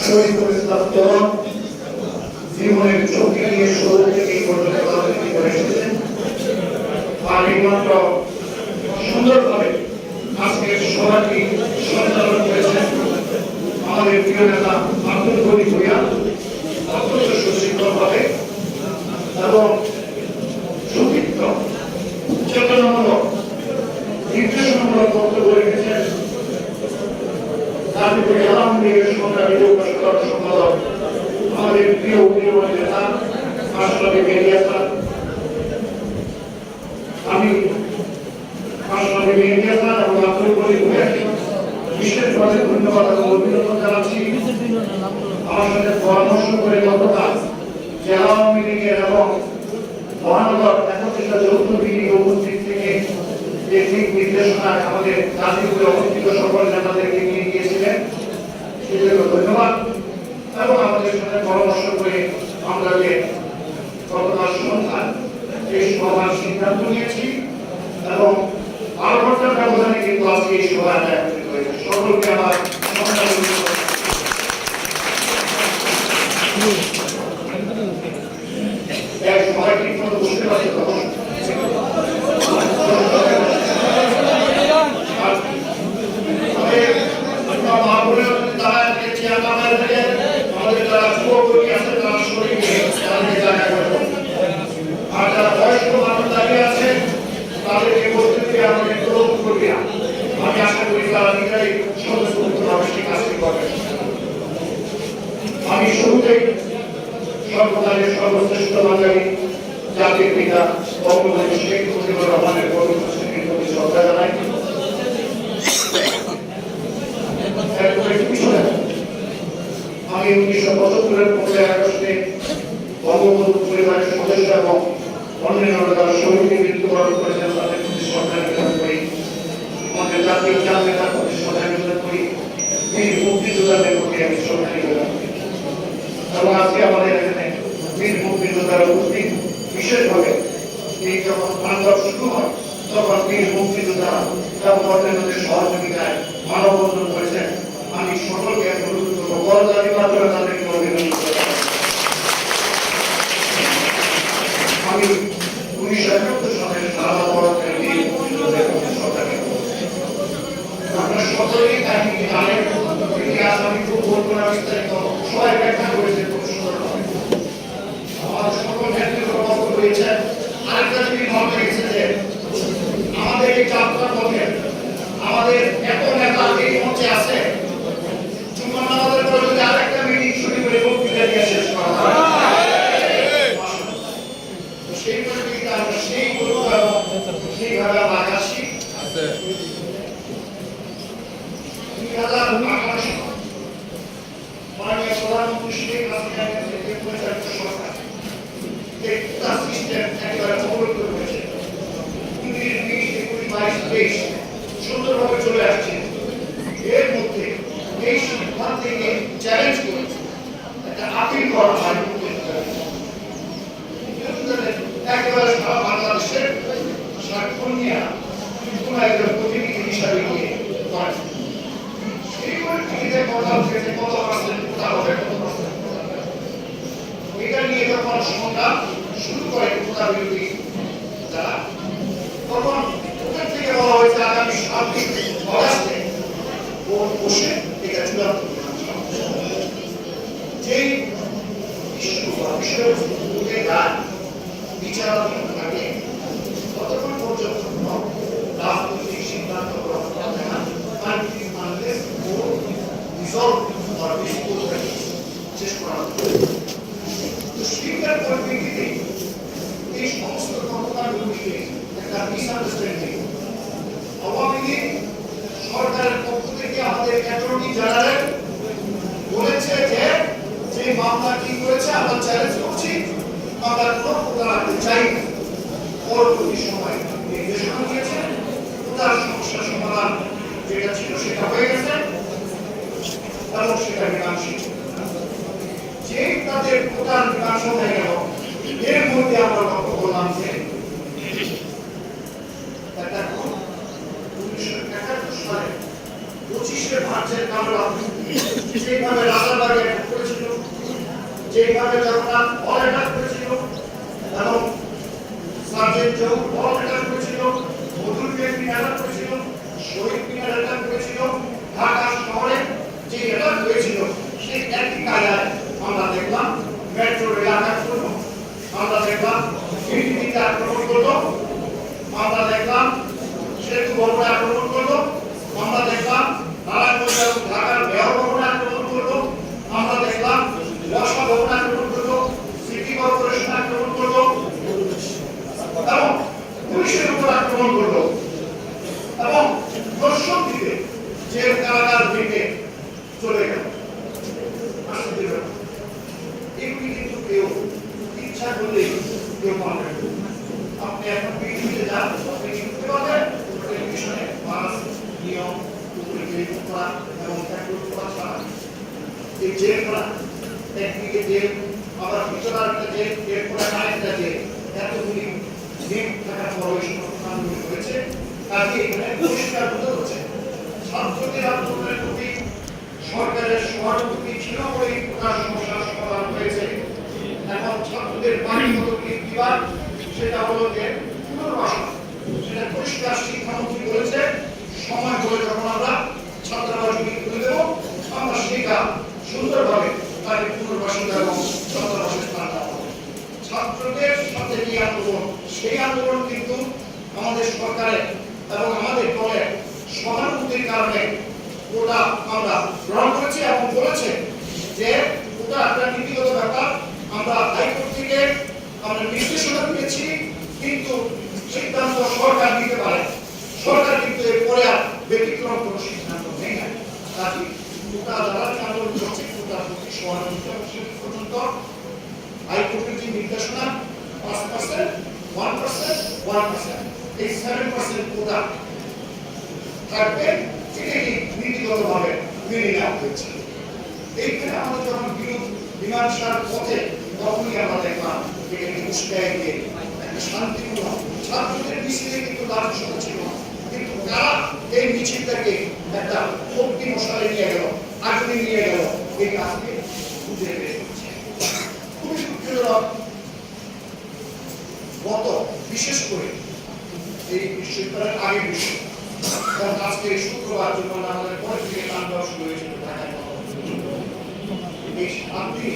শহীদুল ইসলাম তরুণ জীবনের ঝুঁকি নিয়ে শুরু থেকে পর্যন্ত রাজনীতি করে এসেছেন। আর এইমাত্র সুন্দরভাবে আজকের সভাটি সঞ্চালন করেছেন আমাদের প্রিয় নেতা আব্দুল গনি ভূঁইয়া, অত্যন্ত সুশৃঙ্খলভাবে এবং সুদীপ্ত চেতনামূলক নির্দেশনামূলক বক্তব্য রেখেছেন। গাজীপুর আওয়ামী লীগের সংগ্রামী যুব সম্পাদক আমাদের প্রিয় উদীয়মান নেতা আশরাফি মেহেদী হাসান। আমি আশরাফি মেহেদী হাসান এবং আব্দুল গনি ভূঁইয়াকে বিশেষভাবে ধন্যবাদ এবং অভিনন্দন জানাচ্ছি। আমার সাথে পরামর্শ করে গতকাল জেলা আওয়ামী লীগের এবং মহানগর একত্রিশটা যৌথ বিডিও উপস্থিত থেকে যে দিক নির্দেশনা আমাদের গাজীপুরে অবস্থিত সকল নেতাদেরকে নিয়ে গিয়েছিলেন, সেজন্য ধন্যবাদ। এবং আমাদের সাথে পরামর্শ করে আমরা যে গতকাল সন্ধ্যায় এই সভার সিদ্ধান্ত নিয়েছি এবং 12 ঘন্টার ব্যবধানে কিন্তু আজকে এই সভা আয়োজিত হয়েছে। সকলকে আমার সবাই ঠিক মতো বুঝতে পারছি তখন আমি আশা করি তারা নিজেরাই সদস্যভাবে সেই কাজটি করবেন। আমি শুরুতেই সর্বকালের সর্বশ্রেষ্ঠ বাঙালি জাতির পিতা বঙ্গবন্ধু শেখ মুজিবুর রহমানের প্রতি শ্রদ্ধা জানাই। আমি 1975-এর 15 আগস্টে বঙ্গবন্ধু পরিবারের সদস্য এবং অন্যান্য যারা শহীদদের মৃত্যুবরণ করেছেন তাদের প্রতি শ্রদ্ধা নিবেদন করি। আমাদের জাতীয় চার নেতার প্রতি শ্রদ্ধা নিবেদন করি। বীর মুক্তিযোদ্ধাদের প্রতি আমি শ্রদ্ধা নিবেদন করি। এবং আজকে আমাদের এখানে বীর মুক্তিযোদ্ধারা উপস্থিত। বিশেষভাবে এই যখন আন্দোলন শুরু হয় তখন বীর মুক্তিযোদ্ধারা এবং অন্যান্যদের সহযোগিতায় মানববন্ধন করেছেন। আমি সকলকে অনুরোধ করবো বড়দারি মাধ্যমে তাদেরকে অভিনন্দন করি। আমি 1971 সালের সারা বছরের বীর মুক্তিযোদ্ধাদের প্রতি শ্রদ্ধা নিবেদন করি। আপনারা সকলেই কাহিনী জানেন, ইতিহাস আমি খুব বলবো না, বিস্তারিত সবাই ব্যাখ্যা করেছে খুব সুন্দরভাবে। আমাদের সকল নেতৃত্ব বক্তব্য দিয়েছেন। আরেকটা জিনিস মনে রেখেছে যে আমাদের এই যাত্রার পথে আমাদের এত নেতা এই মঞ্চে আছে, জুম্মার নামাজের পরে যদি আরেকটা মিটিং শুরু করে বক্তৃতা দিয়ে শেষ করা হয়, সেই পরিপ্রেক্ষিতে আমরা সেই গুরুত্ব এবং সেইভাবে আমরা আগাচ্ছি। 2018 মাননীয় প্রধানমন্ত্রী শেখ হাসিনার নেতৃত্বে পরিচালিত সরকার একটা সিস্টেম একেবারে অবলম্বন করেছে। 19, 20, 21, 22, 23 সুন্দরভাবে চলে আসছে। এর মধ্যে এই সিদ্ধান্তকে চ্যালেঞ্জ করে একটা আপিল করা হয় একেবারে সারা বাংলাদেশের স্বাক্ষর নিয়ে কোন একজন প্রতিনিধি হিসাবে নিয়ে করেন। এই পরিপ্রেক্ষিতে কথা হচ্ছে যে কত পার্সেন্ট কোথা হবে, কত পার্সেন্ট এটা নিয়ে যখন সংগ্রাম শুরু করে কোথা বিরোধী যারা, তখন ওখান থেকে বলা হয়েছে আগামী 7 অগাস্টে ভোট বসে এটা চূড়ান্ত যেই ইস্যু বা বিষয়বস্তুকে তার বিচারাধীন থাকে ততক্ষণ পর্যন্ত রাজনৈতিক সিদ্ধান্ত গ্রহণ করা যায় না। শেষ করা স্পিকার পরিপ্রেক্ষিতে এই সমস্ত ঘটনাগুলিকে একটা মিসআন্ডারস্ট্যান্ডিং আওয়ামী লীগ সরকারের পক্ষ থেকে আমাদের অ্যাটর্নি জেনারেল বলেছে যে মামলা কি করেছে আমরা চ্যালেঞ্জ করছি, আমরা কোনো প্রকার চাই না। পরবর্তী সময় নির্দেশনা দিয়েছে, তার সমস্যার সমাধান যেটা ছিল সেটা হয়ে গেছে এবং সেটা মীমাংসা যে তাদের প্রধান মীমাংসা হয়ে গেল। এর মধ্যে আমরা লক্ষ্য করলাম যে 1971 সালে 25শে মার্চের কামরা যেভাবে রাজারবাগের যেভাবে জগন্নাথ বল অ্যাটাক করেছিল এবং সার্জেন্ট জৌ বল অ্যাটাক করেছিল, মধুর বিএনপি অ্যাটাক করেছিল, শহীদ মিনার অ্যাটাক করেছিল, ঢাকা শহরে যে অ্যাটাক হয়েছিল সেই একই কায়দায় আমরা দেখলাম মেট্রো রেল আঘাত করলো, আমরা দেখলাম বিটিভিতে আক্রমণ করলো, আমরা দেখলাম সেতু ভবনে আক্রমণ করলো, আমরা দেখলাম নারায়ণগঞ্জ এবং ঢাকার মেয়র ভবনে আক্রমণ করলো, আমরা দেখলাম বর্ষা ভবনে আক্রমণ করলো, সিটি কর্পোরেশন আক্রমণ করলো এবং পুলিশের উপর আক্রমণ করলো এবং দর্শক দিতে জেল কারাগার ভেঙে চলে গেল। এগুলি কিন্তু কেউ ইচ্ছা করলেই কেউ পারবে। আপনি এখন পৃথিবীতে যান, আপনি শিখতে পারবেন টেলিভিশনে মাস নিয়ম করা এবং করা ছাড়া এই জেল করা একদিকে জেল, আবার ভিতরে একটা জেল, এরপরে আরেকটা জেল, এতগুলি নিয়ম থাকার পর ওই সমস্ত কাজগুলি হয়েছে। কাজে এখানে পরিষ্কার হতে হচ্ছে ছাত্রদের আন্দোলনের প্রতি সরকারের সহানুভূতি ছিল বলেই তার সমস্যার সমাধান হয়েছে। এখন ছাত্রদের বাণিজ্য বিভাগ সেটা হলো যে পুনর্বাসন, সেটা পরিষ্কার শিক্ষামন্ত্রী বলেছে সময় হলে যখন আমরা ছাত্রাবাস তুলে দেবো আমরা সেটা সুন্দরভাবে তাকে পুনর্বাসন এবং ছাত্রাবাসের স্থান দেওয়া হবে। ছাত্রদের সাথে যে আন্দোলন, সেই আন্দোলন কিন্তু আমাদের সরকারের এবং আমাদের দলের সহানুভূতির কারণে ওটা আমরা গ্রহণ করেছি এবং বলেছে যে ওটা একটা নীতিগত ব্যাপার। আমরা হাইকোর্ট থেকে আমরা নির্দেশনা পেয়েছি, কিন্তু সিদ্ধান্ত সরকার নিতে পারে। সরকার কিন্তু এরপরে আর ব্যতিক্রম কোনো সিদ্ধান্ত নেই না। কাজে ওটা যারা আন্দোলন করছে ওটার প্রতি সহানুভূতি পর্যন্ত হাইকোর্টের যে নির্দেশনা 5%, 1%, 1%, এই 7% কোটা থাকবে, এটাকে নীতিগতভাবে মেনে নেওয়া হয়েছে। এইখানে আমাদের যখন মীমাংসার পথে তখনই আমরা দেখলাম এখানে উস্কায় দিয়ে একটা শান্তিপূর্ণ ছাত্রদের মিছিলে কিন্তু লাঞ্ছনা ছিল না, কিন্তু তারা এই মিছিলটাকে একটা শক্তি মশালে নিয়ে গেল, আগুনে নিয়ে গেল, এই কাজকে খুঁজে বের করছে। খুবই দুঃখজনক, গত বিশেষ করে এই বিশ্ববিদ্যালয়ের আগের বিষয়, কারণ আজকে শুক্রবার জন্য আমাদের পরে থেকে কান্ডা শুরু হয়েছিল ঢাকায়। এই শান্তি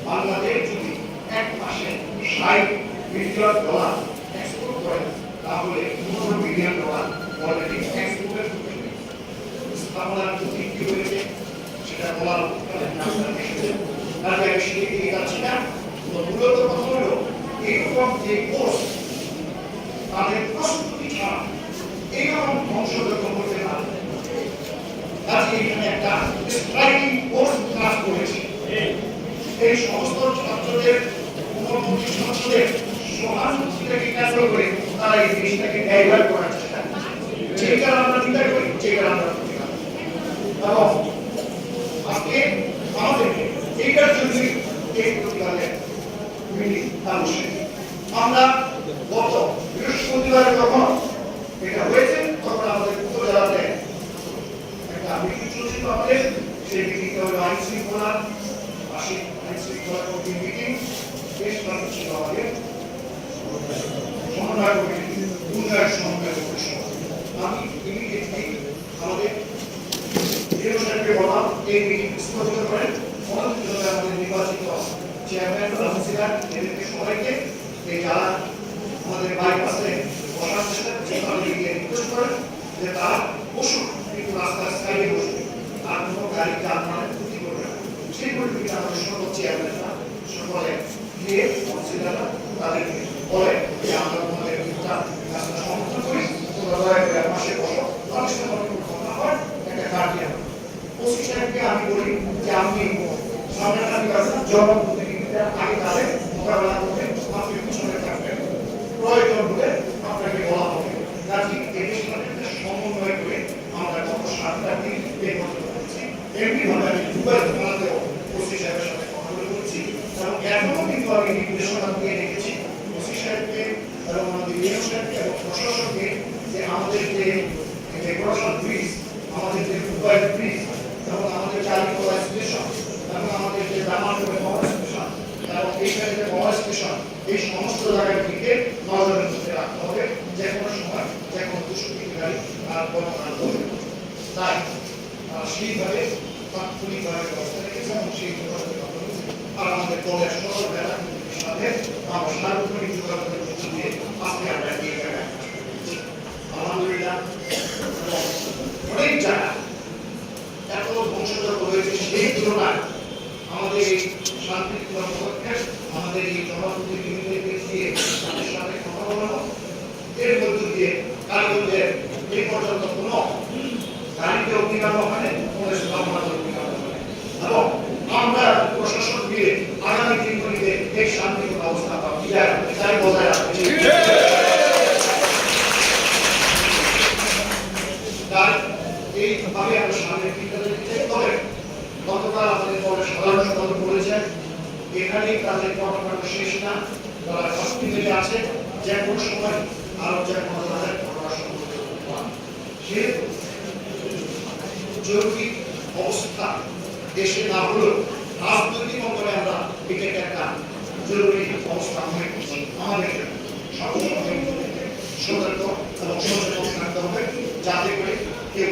বাংলাদেশ যদি এক মাসে $60 মিলিয়ন এক্সপোর্ট করে তাহলে $15 বিলিয়ন অলরেডি এক্সপোর্টের স্থাপনার প্রতি কি হয়েছে সেটা বলার আমি সেদিকে যাচ্ছি না। মূলত কথা হলো এইরকম যে কোর্স তাদের প্রস্তুতি ছাড়া এইরকম সংশোধন করতে পারে। কাজে এখানে একটা স্ট্রাইকিং কোর্স ক্লাস করেছে। এই সমস্ত ছাত্রদের ছাত্রদের সহানুভূতিটাকে কেন্দ্র করে তারা এই জিনিসটাকে ডাইভার্ট করার চেষ্টা করছে। যেটা আমরা চিন্তা করি, যেটা আমরা প্রতিবাদ করি। এবং আজকে আমাদেরকে এইটার জন্যই এই প্রতিবাদের আবশ্যক। আমরা গত বৃহস্পতিবারে যখন এটা হয়েছে তখন আমাদের উপজেলাতে একটা মিটিং চলছিল আমাদের, সেই মিটিংটা হলো আইন শৃঙ্খলা কমিটির মিটিং। বেশ ভালো ছিল আমাদের সমন্বয় কমিটি, উন্নয়ন সমন্বয় কমিটি। আমি ইমিডিয়েটলি আমাদের সাহেবকে বললাম এই মিটিং স্থগিত করেন, আমাদের নির্বাচিত চেয়ারম্যান কাউন্সিলর এদেরকে সবাইকে এই যারা আমাদের বাইপাসে বসার চেষ্টা করছে তাদেরকে রিকোয়েস্ট করেন যে তারা বসুন, কিন্তু রাস্তার সাইডে বসবে, আর কোনো গাড়িকে আপনারা ক্ষতি করবে না। সেই পরিপ্রেক্ষিতে আমাদের সকল চেয়ারম্যানরা সকলে গিয়ে কাউন্সিলররা তাদেরকে বলে যে আমরা তোমাদের রাস্তা সমর্থন করি, তোমরা দয়া করে পাশে বসো, তাদের সাথে অনেক কথা হয় একটা কার্ড দেওয়া। ওসি সাহেবকে আমি বলি যে আপনি সামনাসামনি জনপ্রতিনিধিদের আগে তাদের মোকাবেলা করতে আপনি পিছনে থাকবেন, প্রয়োজন হলে আপনাকে বলা হবে। কাজে এদের সাথে সমন্বয় করে আমরা গত 7টা দিন এই করতে পারছি। এমনিভাবে আমি দুবার থানাতেও ওসি সাহেবের সাথে কথা বলছি এবং এখনো কিন্তু আমি নির্দেশনা দিয়ে রেখেছি ওসি সাহেবকে এবং আমাদের ইউনিয়ন সাহেবকে এবং প্রশাসনকে যে আমাদের যে ডেকোরেশন ব্রিজ, আমাদের যে ফুটবল ব্রিজ এবং আমাদের চালিকলা স্টেশন এবং আমাদের যে দামানগড় স্টেশন সেইভাবে তাৎক্ষণিকভাবে ব্যবস্থা রেখেছে এবং সেই যোগাযোগের মাধ্যমে আর আমাদের দলের সকল নেতাকর্মীদের সাথে আমরা সার্বক্ষণিক যোগাযোগের মধ্য দিয়ে আজকে আমরা এগিয়ে গেলাম। আলহামদুলিল্লাহ অনেক জায়গা এত বংশগত রয়েছে, সেই তুলনায় আমাদের এই শান্তিপূর্ণ পদক্ষেপ, আমাদের এই জনপ্রতিনিধিদেরকে দিয়ে তাদের সাথে কথা বলানো, এর মধ্য দিয়ে কালীগঞ্জের এই পর্যন্ত কোনো গাড়িতে অগ্নিকাণ্ড হয়, কোনো স্থাপনা অগ্নিকাণ্ড হয় এবং আমরা প্রশাসন দিয়ে আগামী দিনগুলিতে এই শান্তিপূর্ণ অবস্থা বজায় রাখতে তাই এইভাবে আমরা সামনের দিকে দিতে। তবে গতকাল আমাদের দলের সাধারণ সম্পাদক বলেছেন এখানেই তাদের কর্মকাণ্ড শেষ না, তারা হসপিটালে আছে, যে কোনো সময় আরো যে কোনো ধরনের ঘটনা সংঘটিত হয়। সেহেতু জরুরি অবস্থা দেশে না হলেও রাজনৈতিক অঙ্গনে আমরা এটাকে একটা জরুরি অবস্থা মনে করছি। আমাদের সবসময় সতর্ক এবং সচেতন থাকতে হবে, যাতে করে কেউ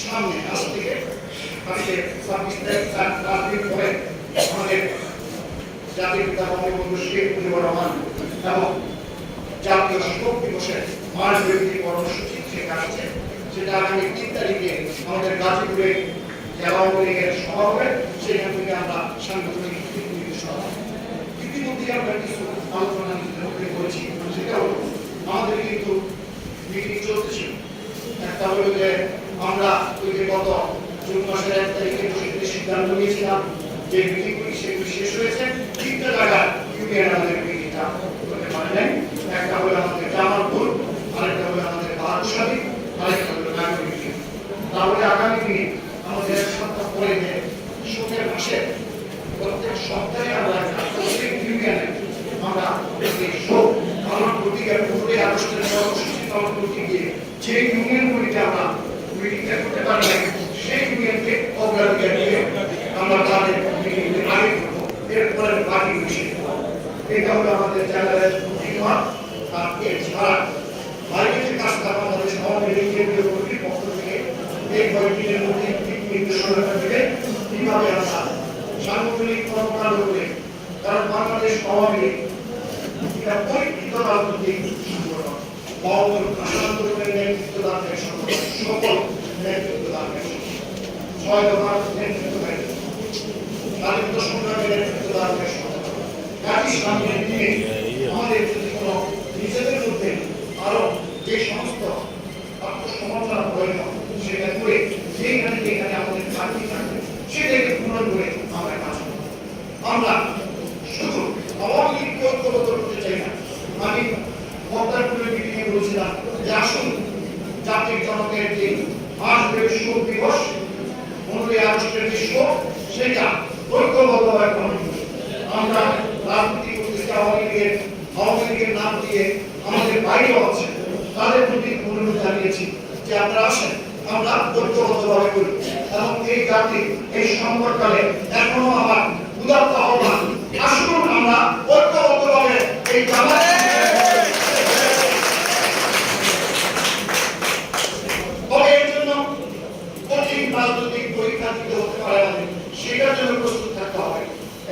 সামনে আজ থেকে পরে আমাদের জাতির পিতা বঙ্গবন্ধু শেখ মুজিবুর রহমান এবং জাতীয় শিক্ষক দিবসের মার্চ বিরোধী কর্মসূচি থেকে আসছে, সেটা আগামী ৩ তারিখে আমাদের গাজীপুরে জেলা আওয়ামী লীগের সভা হবে। সেখান থেকে আমরা সাংগঠনিক ইতিমধ্যে আমরা কিছু আলোচনা করেছি। সেটা হলো আমাদের কিন্তু মিটিং চলতেছিল। একটা হলো যে আমরা ওই যে গত জুন মাসের ১ তারিখে সিদ্ধান্ত নিয়েছিলাম যে মিটিংগুলি সেগুলি শেষ হয়েছে, ৩টা জায়গায় ইউনিয়ন আমাদের মিটিংটা করতে পারে নাই। একটা হলো আমাদের জামালপুর, আরেকটা হলো আমাদের বাহাদুরশাহী, আরেকটা হলো নাগরিক। তাহলে আগামী দিনে আমাদের এক সপ্তাহ পরে যে শোকের মাসে প্রত্যেক সপ্তাহে আমরা প্রত্যেক ইউনিয়নে আমরা এই শোক পালন করতে গিয়ে ১৫ই আগস্টের কর্মসূচি পালন করতে গিয়ে যে ইউনিয়নগুলিতে আমরা মিটিংটা করতে পারি সেই ইউনিয়নকে অগ্রাধিকার দিয়ে আমরা তাদের মিটিংকে আগে করবো, এরপরে বাকি বিষয়। এটা হলো আমাদের চ্যানেলের নির্মাণ। আর এছাড়া বাইরে যে কাজটা আমাদের সমাজের কেন্দ্রীয় কমিটির পক্ষ থেকে এই কয়েকদিনের মধ্যে নির্দেশনা দেবে কিভাবে আমরা সাংগঠনিক কর্মকাণ্ড করে, কারণ বাংলাদেশ আওয়ামী লীগ এটা পরীক্ষিত রাজনৈতিক সংগঠন, আন্দোলনের নেতৃত্বদানকারী সংগঠন, সকল নেতৃত্বদানকারী সংগঠন, ৬ দফার নেতৃত্বকারী, স্বাধীনতা সংগ্রামের নেতৃত্বদানকারী সংগঠন। একই সামনে নিয়ে আমাদের যদি কোনো নিজেদের মধ্যে আরো যে সমস্ত আত্মসমর্পণ প্রয়োজন সেটা করে যেখানে যেখানে আমাদের চাকরি থাকবে সেটাকে পূরণ করে আমরা কাজ করব। আমরা শুধু আওয়ামী লীগকে ঐক্যবদ্ধ করতে চাই না। আমি বক্তারপুরের মিটিংয়ে বলছিলাম যে আসুন জাতির জনকের যে মাসব্যাপী শোক দিবস 15ই আগস্টের যে শোক সেটা ঐক্যবদ্ধভাবে পালন করি। আমরা রাজনীতি করতেছি আওয়ামী লীগের নাম দিয়ে আমাদের বাইরেও আছে, তাদের প্রতি অনুরোধ জানিয়েছি যে আপনারা আসেন, আমরা ঐক্যবদ্ধভাবে করি এবং এই জাতি এই সংকটকালে এখনো আমার উদাত্ত আহ্বান, আসুন আমরা ঐক্যবদ্ধভাবে এই জামাত তবে এর জন্য কঠিন রাজনৈতিক পরীক্ষা দিতে হতে পারে আমাদের, সেটার জন্য প্রস্তুত থাকতে হবে।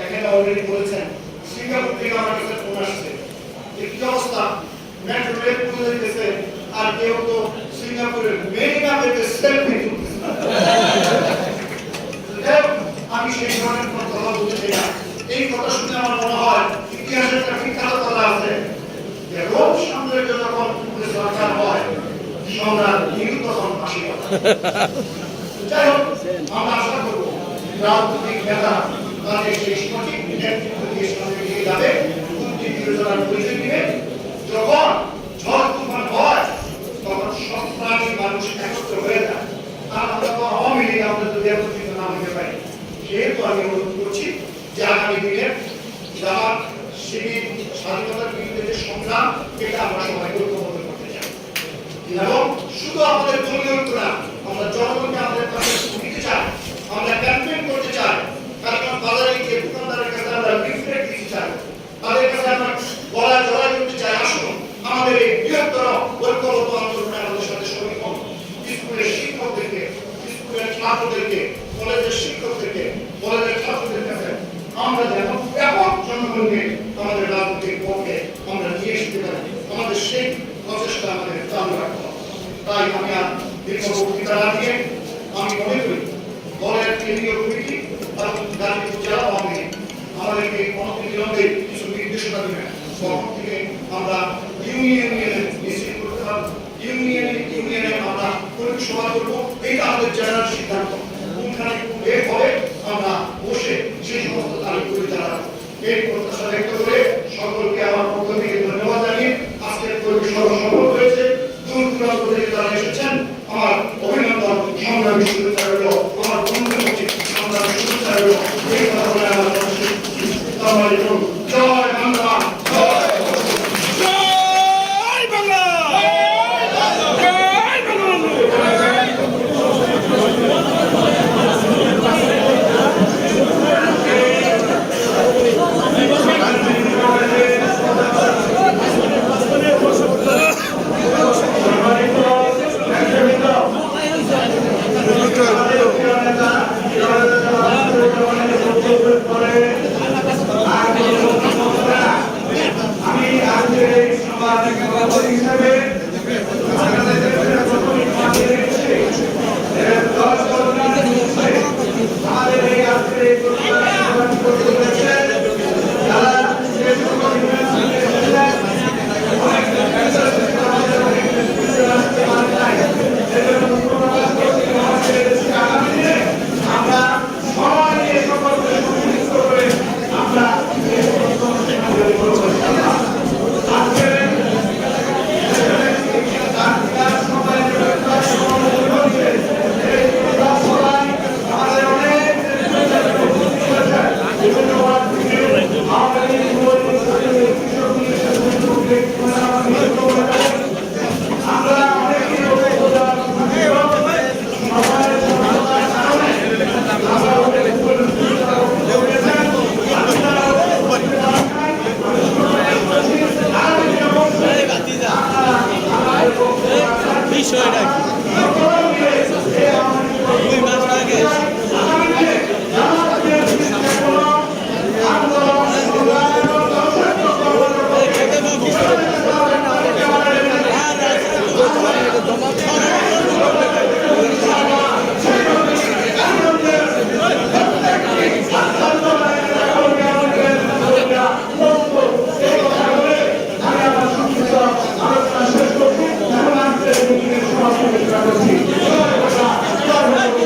এখানে অলরেডি বলেছেন সিঙ্গাপুর থেকে আমার কাছে ফোন আসছে যে কি অবস্থা, মেট্রো রেল খুলে দিতেছে আর কেউ তো সিঙ্গাপুরের মেরিনা বেতে সেলফি তুলতেছে। আমি সেই ধরনের কোনো কথা বলতে চাই না। এই কথা শুনে আমার মনে হয় ইতিহাসের একটা বিখ্যাত কথা আছে যে রোম সাম্রাজ্য যখন সরকার হয় সম্রাট নিরু তখন ফাঁসি হয়। যাই হোক, আমরা আশা করবো রাজনৈতিক নেতা তাদের সেই সঠিক নেতৃত্ব দিয়ে সামনে এগিয়ে যাবে, বুদ্ধি বিবেচনার পরিচয় দিবে। যখন ঝড় তুফান হয় তখন সব প্রাণী মানুষ একত্র হয়ে যায়। আর আমরা তো আওয়ামী লীগ আমরা যদি একত্রিত না হতে পারি, সেহেতু আমি অনুরোধ করছি যে আগামী দিনে জামাত শিবির স্বাধীনতার বিরুদ্ধে যে সংগ্রাম এটা আমরা সবাই ঐক্যবদ্ধ করতে চাই এবং শুধু আমাদের দলীয় ঐক্য না, আমরা জনগণকে আমাদের পাশে দিতে চাই, আমরা ক্যাম্পেইন করতে চাই। কারণ বাজারে গিয়ে দোকানদারের কাছে আমরা লিফলেট দিতে চাই, তাদের কাছে আমরা গলা জড়াই করতে চাই। আসুন আমাদের এই বৃহত্তর ঐক্যবদ্ধ আন্দোলনে আমাদের সাথে শরীর হন। স্কুলের শিক্ষকদেরকে, স্কুলের ছাত্রদেরকে তাই আমি আর দীর্ঘ বক্তৃতা না দিয়ে আমি মনে করি দলের কেন্দ্রীয় কমিটি এবং গাজীপুর জেলা আওয়ামী লীগ আমাদেরকে অনতিবিলম্বে কিছু নির্দেশনা দেবেন। তখন থেকে আমরা ইউনিয়নে মিছিল করতে পারবো, ইউনিয়নে আমরা কর্মী সভা করবো। এইটা আমাদের জেলার সিদ্ধান্ত। কোনখানে এর ফলে আমরা বসে সেই সমস্ত তারিখ করে জানাবো। এই প্রত্যাশা ব্যক্ত করে সকলকে আমার পক্ষ থেকে ধন্যবাদ জানিয়ে আজকের কর্মী সভা সফল হয়েছে। দূর দূরান্ত থেকে যারা এসেছেন আমার অভিনন্দন, সংগ্রামী শুভেচ্ছা রইল। আমার বন্ধুদের প্রতি সংগ্রামী শুভেচ্ছা রইল। এই কথা বলে আমার আসসালামু আলাইকুম।